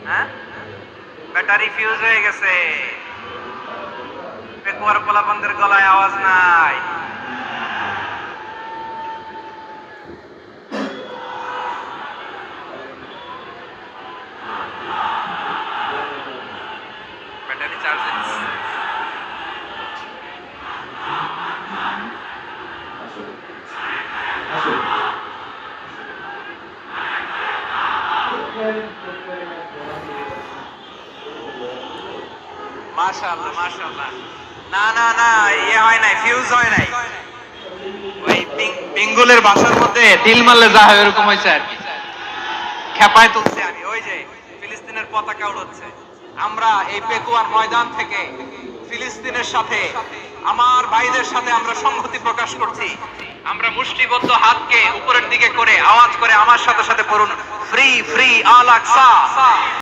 হ্যাঁ, battery fuse হয়ে গেছে, পেকুয়ার পোলাপানদের গলায় আওয়াজ নাই। ব্যাটারি চার্জে মাশাআল্লাহ মাশাআল্লাহ। না না না, ইয়ে হয় নাই, ফিউজ হয় নাই। ওই পিঙ্গুলের বাসার মধ্যে তিল মারলে যা হয় এরকম হয়েছে আর কি। খেপায় তুলছে আমি, ওই যে ফিলিস্তিনের পতাকা উড়ছে। আমরা এই পেকুয়ার ময়দান থেকে ফিলিস্তিনের সাথে, আমার ভাইদের সাথে আমরা সংহতি প্রকাশ করছি। আমরা মুষ্টিবদ্ধ হাতকে উপরের দিকে করে আওয়াজ করে আমার সাথে সাথে পড়ুন, ফ্রি ফ্রি আল আকসা।